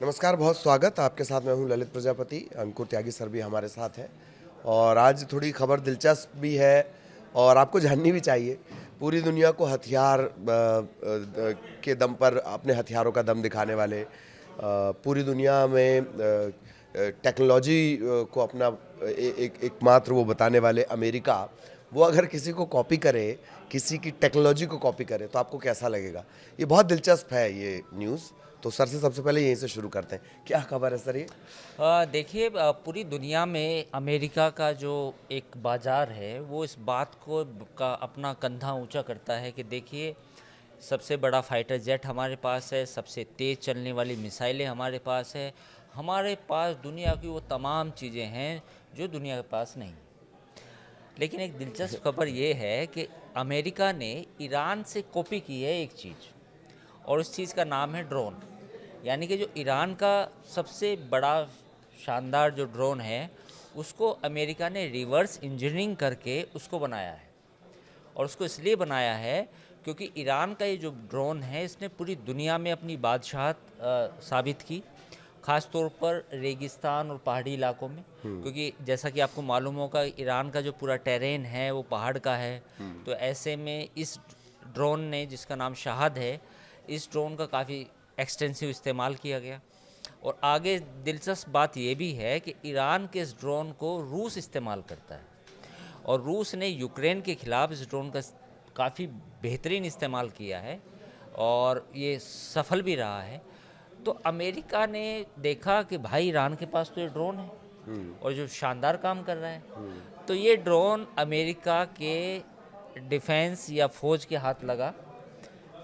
नमस्कार, बहुत स्वागत। आपके साथ मैं हूं ललित प्रजापति। अंकुर त्यागी सर भी हमारे साथ हैं और आज थोड़ी खबर दिलचस्प भी है और आपको जाननी भी चाहिए। पूरी दुनिया को हथियार के दम पर अपने हथियारों का दम दिखाने वाले, पूरी दुनिया में टेक्नोलॉजी को अपना एकमात्र वो बताने वाले अमेरिका, वो अगर किसी को कॉपी करे, किसी की टेक्नोलॉजी को कॉपी करे तो आपको कैसा लगेगा? ये बहुत दिलचस्प है ये न्यूज़। तो सर से सबसे पहले यहीं से शुरू करते हैं, क्या खबर है सर ये? देखिए, पूरी दुनिया में अमेरिका का जो एक बाज़ार है वो इस बात को का अपना कंधा ऊंचा करता है कि देखिए, सबसे बड़ा फाइटर जेट हमारे पास है, सबसे तेज़ चलने वाली मिसाइलें हमारे पास है, हमारे पास दुनिया की वो तमाम चीज़ें हैं जो दुनिया के पास नहीं। लेकिन एक दिलचस्प खबर ये है कि अमेरिका ने ईरान से कॉपी की है एक चीज़, और उस चीज़ का नाम है ड्रोन। यानी कि जो ईरान का सबसे बड़ा शानदार जो ड्रोन है, उसको अमेरिका ने रिवर्स इंजीनियरिंग करके उसको बनाया है। और उसको इसलिए बनाया है क्योंकि ईरान का ये जो ड्रोन है, इसने पूरी दुनिया में अपनी बादशाहत साबित की, ख़ास तौर पर रेगिस्तान और पहाड़ी इलाकों में। क्योंकि जैसा कि आपको मालूम होगा, ईरान का जो पूरा टेरेन है वो पहाड़ का है। तो ऐसे में इस ड्रोन ने, जिसका नाम शाहद है, इस ड्रोन का काफ़ी एक्सटेंसिव इस्तेमाल किया गया। और आगे दिलचस्प बात यह भी है कि ईरान के इस ड्रोन को रूस इस्तेमाल करता है, और रूस ने यूक्रेन के ख़िलाफ़ इस ड्रोन का काफ़ी बेहतरीन इस्तेमाल किया है और ये सफल भी रहा है। तो अमेरिका ने देखा कि भाई, ईरान के पास तो ये ड्रोन है और जो शानदार काम कर रहा है, तो ये ड्रोन अमेरिका के डिफेंस या फ़ौज के हाथ लगा।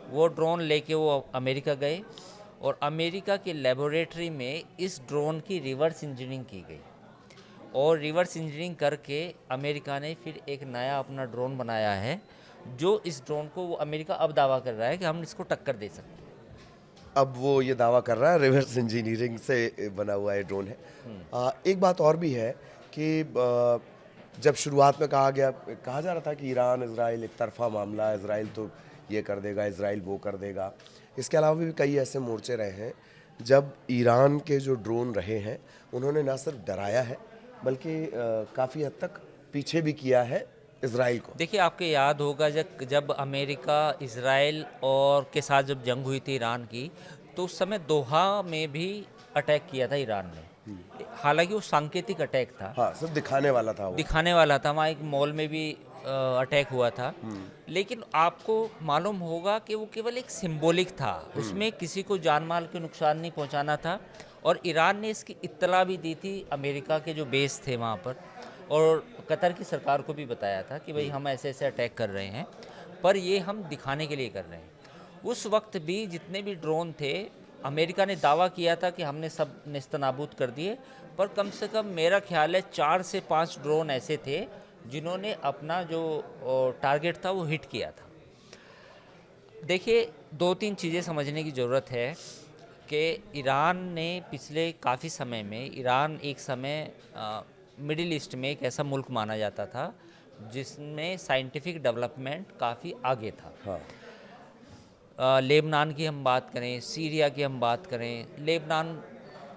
वो ड्रोन लेके वो अमेरिका गए और अमेरिका की लेबोरेटरी में इस ड्रोन की रिवर्स इंजीनियरिंग की गई, और रिवर्स इंजीनियरिंग करके अमेरिका ने फिर एक नया अपना ड्रोन बनाया है, जो इस ड्रोन को वो अमेरिका अब दावा कर रहा है कि हम इसको टक्कर दे सकते हैं। अब वो ये दावा कर रहा है रिवर्स इंजीनियरिंग से बना हुआ ये ड्रोन है। एक बात और भी है कि जब शुरुआत में कहा जा रहा था कि ईरान इजराइल एक तरफा मामला, इजराइल तो ये कर देगा, इजराइल वो कर देगा। इसके अलावा भी कई ऐसे मोर्चे रहे हैं जब ईरान के जो ड्रोन रहे हैं, उन्होंने ना सिर्फ डराया है बल्कि काफ़ी हद तक पीछे भी किया है इजराइल को। देखिए, आपको याद होगा जब जब अमेरिका इजराइल और के साथ जब जंग हुई थी ईरान की, तो उस समय दोहा में भी अटैक किया था ईरान ने। हालांकि वो सांकेतिक अटैक था, हाँ, सिर्फ दिखाने वाला था वो। दिखाने वाला था। वहाँ एक मॉल में भी अटैक हुआ था। लेकिन आपको मालूम होगा कि वो केवल एक सिंबॉलिक था, उसमें किसी को जान माल के नुकसान नहीं पहुंचाना था। और ईरान ने इसकी इत्तला भी दी थी अमेरिका के जो बेस थे वहाँ पर, और कतर की सरकार को भी बताया था कि भाई, हम ऐसे ऐसे अटैक कर रहे हैं, पर ये हम दिखाने के लिए कर रहे हैं। उस वक्त भी जितने भी ड्रोन थे, अमेरिका ने दावा किया था कि हमने सब नेस्तनाबूद कर दिए, पर कम से कम मेरा ख्याल है 4 से 5 ड्रोन ऐसे थे जिन्होंने अपना जो टारगेट था वो हिट किया था। देखिए, 2-3 चीज़ें समझने की ज़रूरत है कि ईरान ने पिछले काफ़ी समय में, ईरान एक समय मिडिल ईस्ट में एक ऐसा मुल्क माना जाता था जिसमें साइंटिफिक डेवलपमेंट काफ़ी आगे था। हाँ, लेबनान की हम बात करें, सीरिया की हम बात करें, लेबनान,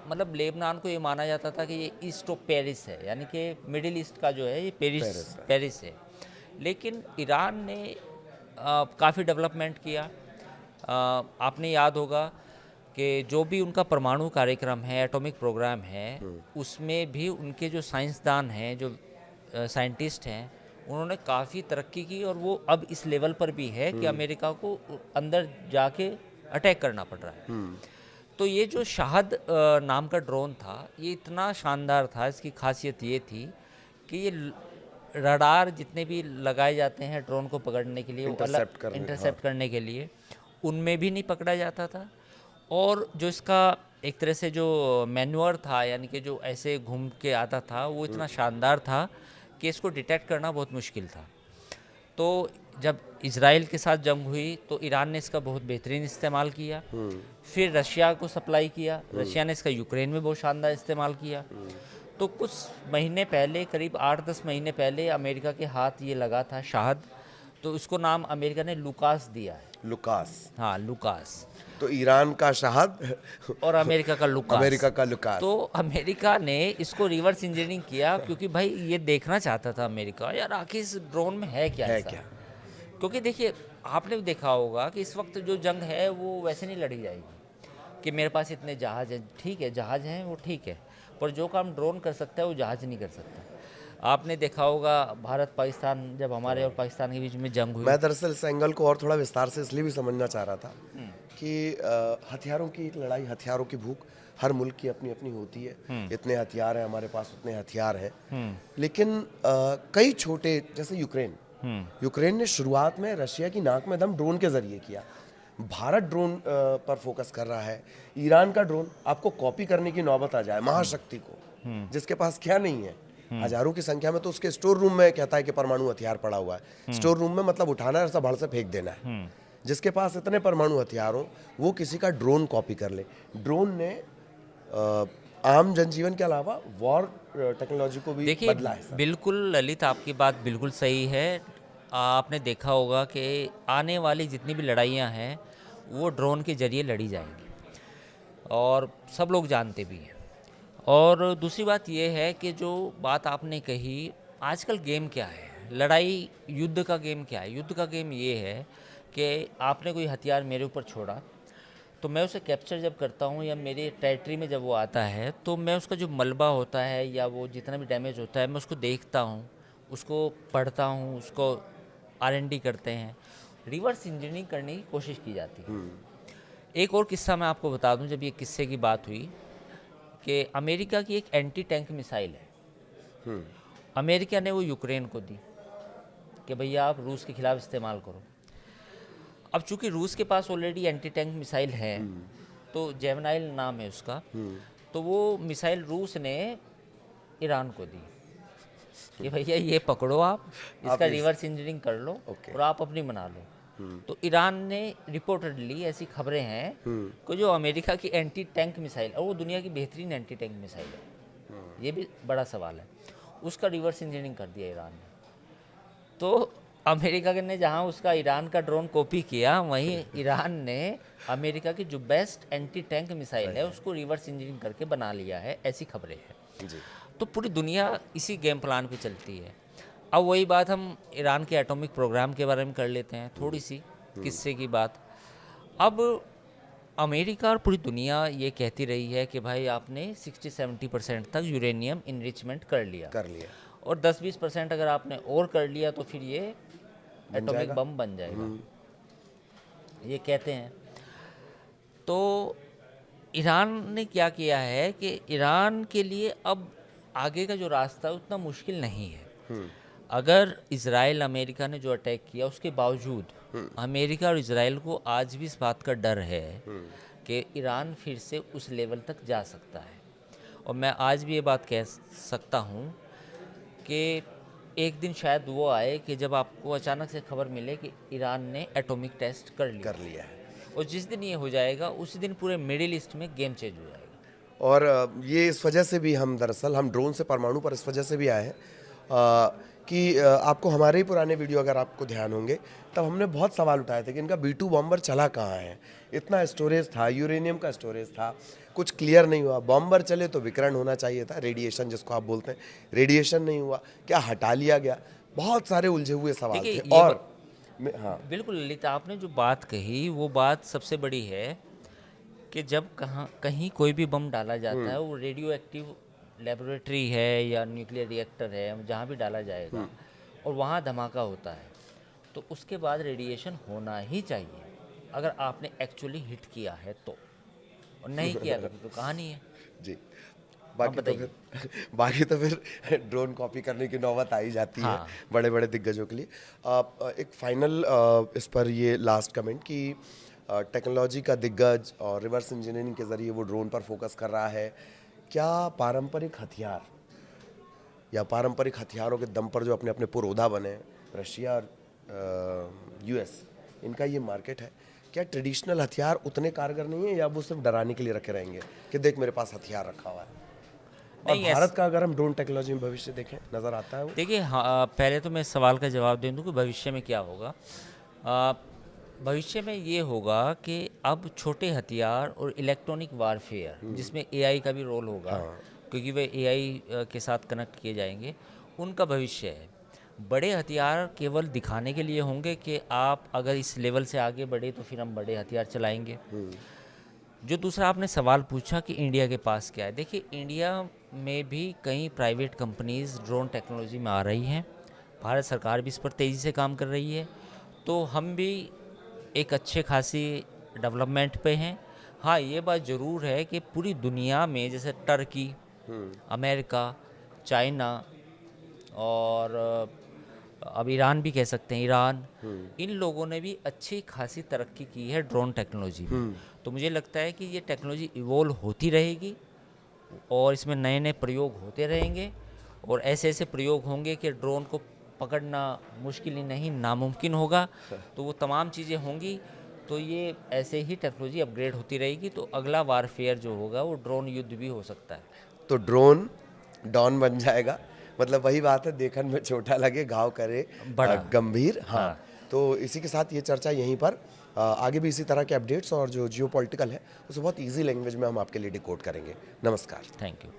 मतलब लेबनान को ये माना जाता था कि ये ईस्ट ऑफ पेरिस है, यानी कि मिडिल ईस्ट का जो है ये पेरिस है। लेकिन ईरान ने काफ़ी डेवलपमेंट किया। आपने याद होगा कि जो भी उनका परमाणु कार्यक्रम है, एटॉमिक प्रोग्राम है, उसमें भी उनके जो साइंसदान हैं, जो साइंटिस्ट हैं, उन्होंने काफ़ी तरक्की की, और वो अब इस लेवल पर भी है कि अमेरिका को अंदर जाके अटैक करना पड़ रहा है। तो ये जो शाहद नाम का ड्रोन था, ये इतना शानदार था, इसकी खासियत ये थी कि ये रडार जितने भी लगाए जाते हैं ड्रोन को पकड़ने के लिए, इंटरसेप्ट करने के लिए, उनमें भी नहीं पकड़ा जाता था। और जो इसका एक तरह से जो मैन्यूअर था, यानी कि जो ऐसे घूम के आता था, वो इतना शानदार था कि इसको डिटेक्ट करना बहुत मुश्किल था। तो जब इजराइल के साथ जंग हुई तो ईरान ने इसका बहुत बेहतरीन इस्तेमाल किया। फिर रशिया को सप्लाई किया, रशिया ने इसका यूक्रेन में बहुत शानदार इस्तेमाल किया। तो कुछ महीने पहले, करीब 8-10 महीने पहले, अमेरिका के हाथ ये लगा था शाहद, तो उसको नाम अमेरिका ने लुकास दिया है। लुकास। हाँ, लुकास। तो ईरान का शहाद और अमेरिका का लुकास। अमेरिका का लुकास। तो अमेरिका ने इसको रिवर्स इंजीनियरिंग किया, क्योंकि भाई ये देखना चाहता था अमेरिका, यार आखिर इस ड्रोन में है क्या है ऐसा। क्या? क्योंकि देखिए, आपने भी देखा होगा कि इस वक्त जो जंग है वो वैसे नहीं लड़ी जाएगी कि मेरे पास इतने जहाज़ हैं। ठीक है, जहाज़ हैं वो ठीक है, पर जो काम ड्रोन कर सकता है वो जहाज़ नहीं कर सकता। आपने देखा होगा भारत पाकिस्तान, जब हमारे और पाकिस्तान के बीच में जंग हुई। मैं दरअसल इस एंगल को और थोड़ा विस्तार से इसलिए भी समझना चाह रहा था कि हथियारों की एक लड़ाई, हथियारों की भूख हर मुल्क की अपनी अपनी होती है। इतने हथियार हैं हमारे पास, उतने हथियार हैं, लेकिन कई छोटे, जैसे यूक्रेन ने शुरुआत में रशिया की नाक में दम ड्रोन के जरिए किया। भारत ड्रोन पर फोकस कर रहा है। ईरान का ड्रोन आपको कॉपी करने की नौबत आ जाए, महाशक्ति को, जिसके पास क्या नहीं है, हजारों की संख्या में, तो उसके स्टोर रूम में कहता है कि परमाणु हथियार पड़ा हुआ है। स्टोर रूम में मतलब उठाना है, ऐसा भड़ से फेंक देना है। जिसके पास इतने परमाणु हथियार हो, वो किसी का ड्रोन कॉपी कर ले। ड्रोन ने आम जनजीवन के अलावा वॉर टेक्नोलॉजी को भी देखिए, बदला है। बिल्कुल ललित, आपकी बात बिल्कुल सही है। आपने देखा होगा कि आने वाली जितनी भी लड़ाइयाँ हैं वो ड्रोन के जरिए लड़ी जाएंगी, और सब लोग जानते भी हैं। और दूसरी बात यह है कि जो बात आपने कही, आजकल गेम क्या है, लड़ाई युद्ध का गेम क्या है। युद्ध का गेम ये है कि आपने कोई हथियार मेरे ऊपर छोड़ा, तो मैं उसे कैप्चर जब करता हूँ या मेरे टेरिटरी में जब वो आता है, तो मैं उसका जो मलबा होता है या वो जितना भी डैमेज होता है, मैं उसको देखता हूँ, उसको पढ़ता हूँ, उसको R&D करते हैं, रिवर्स इंजीनियरिंग करने की कोशिश की जाती है। एक और किस्सा मैं आपको बता दूं, जब ये किस्से की बात हुई कि अमेरिका की एक एंटी टैंक मिसाइल है, अमेरिका ने वो यूक्रेन को दी कि भैया आप रूस के खिलाफ इस्तेमाल करो। अब चूंकि रूस के पास ऑलरेडी एंटी टैंक मिसाइल है, तो जेवनाइल नाम है उसका, तो वो मिसाइल रूस ने ईरान को दी कि भैया ये पकड़ो, आप इसका रिवर्स इंजीनियरिंग कर लो और आप अपनी बना लो। तो ईरान ने रिपोर्टेडली, ऐसी खबरें हैं कि जो अमेरिका की एंटी टैंक मिसाइल, और वो दुनिया की बेहतरीन एंटी टैंक मिसाइल है, ये भी बड़ा सवाल है, उसका रिवर्स इंजीनियरिंग कर दिया ईरान ने। तो अमेरिका ने जहां उसका ईरान का ड्रोन कॉपी किया, वहीं ईरान ने अमेरिका की जो बेस्ट एंटी टैंक मिसाइल है उसको रिवर्स इंजीनियरिंग करके बना लिया है, ऐसी खबरें हैं। तो पूरी दुनिया इसी गेम प्लान पे चलती है। अब वही बात हम ईरान के एटॉमिक प्रोग्राम के बारे में कर लेते हैं, थोड़ी सी किस्से की बात। अब अमेरिका और पूरी दुनिया ये कहती रही है कि भाई आपने 60-70% तक यूरेनियम इनरिचमेंट कर लिया, और 10-20% अगर आपने और कर लिया तो फिर ये एटॉमिक बम बन जाएगा, ये कहते हैं। तो ईरान ने क्या किया है कि ईरान के लिए अब आगे का जो रास्ता उतना मुश्किल नहीं है। अगर इजराइल अमेरिका ने जो अटैक किया, उसके बावजूद अमेरिका और इजराइल को आज भी इस बात का डर है कि ईरान फिर से उस लेवल तक जा सकता है। और मैं आज भी ये बात कह सकता हूँ कि एक दिन शायद वो आए कि जब आपको अचानक से खबर मिले कि ईरान ने एटॉमिक टेस्ट कर लिया है, और जिस दिन ये हो जाएगा उसी दिन पूरे मिडिल ईस्ट में गेम चेंज हो जाएगा। और ये इस वजह से भी हम ड्रोन से परमाणु पर इस वजह से भी आए हैं कि आपको हमारे ही पुराने वीडियो अगर आपको ध्यान होंगे, तब हमने बहुत सवाल उठाए थे कि इनका B2 बॉम्बर चला कहाँ है। इतना स्टोरेज था, यूरेनियम का स्टोरेज था, कुछ क्लियर नहीं हुआ। बॉम्बर चले तो विकिरण होना चाहिए था, रेडिएशन जिसको आप बोलते हैं, रेडिएशन नहीं हुआ, क्या हटा लिया गया। बहुत सारे उलझे हुए सवाल थे। और हाँ, बिल्कुल ललित, आपने जो बात कही वो बात सबसे बड़ी है कि जब कहीं कोई भी बम डाला जाता है, वो रेडियो एक्टिव लेबोरेटरी है या न्यूक्लियर रिएक्टर है, जहाँ भी डाला जाएगा और वहाँ धमाका होता है, तो उसके बाद रेडिएशन होना ही चाहिए, अगर आपने एक्चुअली हिट किया है तो। और नहीं किया तो कहानी है जी। बाकी तो फिर ड्रोन कॉपी करने की नौबत आई जाती है बड़े बड़े दिग्गजों के लिए। एक फाइनल इस पर ये लास्ट कमेंट कि टेक्नोलॉजी का दिग्गज और रिवर्स इंजीनियरिंग के ज़रिए वो ड्रोन पर फोकस कर रहा है। क्या पारंपरिक हथियार या पारंपरिक हथियारों के दम पर जो अपने अपने पुरोधा बने, रशिया और US, इनका ये मार्केट है, क्या ट्रेडिशनल हथियार उतने कारगर नहीं है, या वो सिर्फ डराने के लिए रखे रहेंगे कि देख मेरे पास हथियार रखा हुआ है? और भारत का अगर हम ड्रोन टेक्नोलॉजी में भविष्य देखें, नज़र आता है वो? देखिए, हाँ, पहले तो मैं सवाल का जवाब दे दूँ कि भविष्य में क्या होगा। भविष्य में ये होगा कि अब छोटे हथियार और इलेक्ट्रॉनिक वारफेयर जिसमें एआई का भी रोल होगा, क्योंकि वे एआई के साथ कनेक्ट किए जाएंगे, उनका भविष्य है। बड़े हथियार केवल दिखाने के लिए होंगे कि आप अगर इस लेवल से आगे बढ़े तो फिर हम बड़े हथियार चलाएंगे। जो दूसरा आपने सवाल पूछा कि इंडिया के पास क्या है, देखिए इंडिया में भी कई प्राइवेट कंपनीज ड्रोन टेक्नोलॉजी में आ रही हैं, भारत सरकार भी इस पर तेज़ी से काम कर रही है, तो हम भी एक अच्छे खासी डेवलपमेंट पे हैं। हाँ, ये बात ज़रूर है कि पूरी दुनिया में जैसे टर्की, अमेरिका, चाइना और अब ईरान भी कह सकते हैं, ईरान, इन लोगों ने भी अच्छी खासी तरक्की की है ड्रोन टेक्नोलॉजी में। तो मुझे लगता है कि ये टेक्नोलॉजी इवॉल्व होती रहेगी और इसमें नए नए प्रयोग होते रहेंगे, और ऐसे ऐसे प्रयोग होंगे कि ड्रोन को पकड़ना मुश्किल ही नहीं, नामुमकिन होगा। तो वो तमाम चीज़ें होंगी, तो ये ऐसे ही टेक्नोलॉजी अपग्रेड होती रहेगी, तो अगला वारफेयर जो होगा वो ड्रोन युद्ध भी हो सकता है। तो ड्रोन डॉन बन जाएगा, मतलब वही बात है, देखन में छोटा लगे घाव करे बड़ा। गंभीर। हाँ, हाँ। तो इसी के साथ ये चर्चा यहीं पर आगे भी इसी तरह के अपडेट्स और जो जियो पॉलिटिकल है उसे बहुत ईजी लैंग्वेज में हम आपके लिए डिकोड करेंगे। नमस्कार। Thank you.